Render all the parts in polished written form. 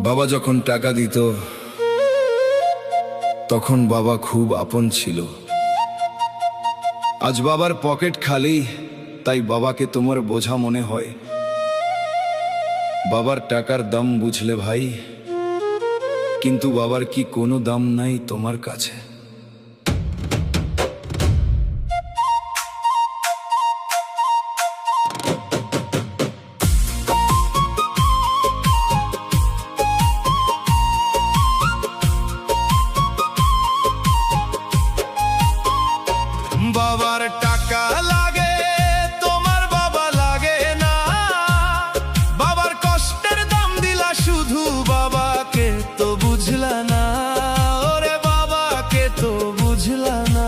বাবা যখন টাকা দিত তখন বাবা খুব আপন ছিল। আজ বাবার পকেট খালি, তাই বাবাকে তোমার বোঝা মনে হয়। বাবার টাকার দাম বুঝলে ভাই, কিন্তু বাবার কি কোনো দাম নাই তোমার কাছে? বাবার টাকা লাগে, তোমার বাবা লাগে না। বাবার কষ্টের দাম দিলা শুধু, বাবাকে তো বুঝলা না। ওরে বাবাকে তো বুঝলা না।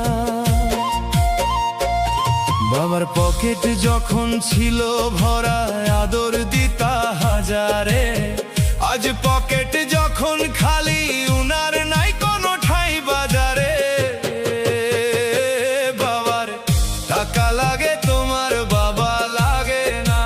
বাবার পকেট যখন ছিল ভরা, আদর দিতা হাজারে। আজ পকেট যখন খালি, উনার নাই কোনো ঠাই বাজারে। টাকা লাগে, তোমার বাবা লাগে না।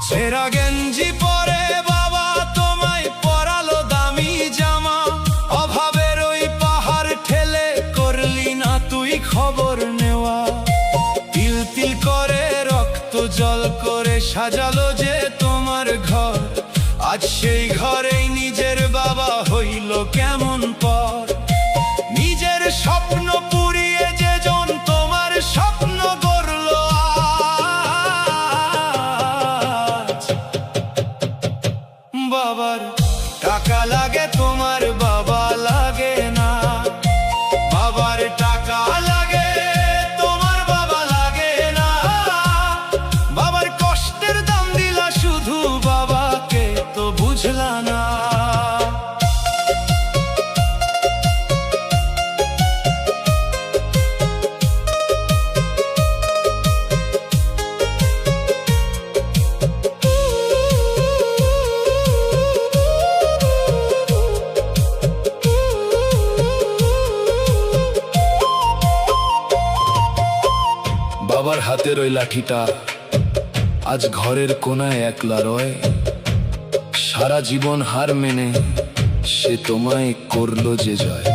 সেরা গেঞ্জি পরে বাবা তোমায় পরালো দামি জামা। অভাবের ওই পাহাড় ঠেলে করলি না তুই খবর নেওয়া। তিল তিল করে রক্ত জল করে সাজালো যে তোমার ঘর। আজ সেই ঘরেই নিজের বাবা হইল কেমন পর। নিজের স্বপ্ন পুড়িয়ে যে জন তোমার স্বপ্ন গড়ল আজ। বাবার টাকা লাগে, তোমার বাবা লাগে না। বাবার টাকা লাগে, তোমার বাবা লাগে না। বাবার কষ্টের দাম দিলা শুধু, বাবাকে তো বুঝলা না। বাবার হাতের ওই লাঠিটা আজ ঘরের কোনায় একলা রয়। সারা জীবন হার মেনে সে তোমায় করলো যে জয়।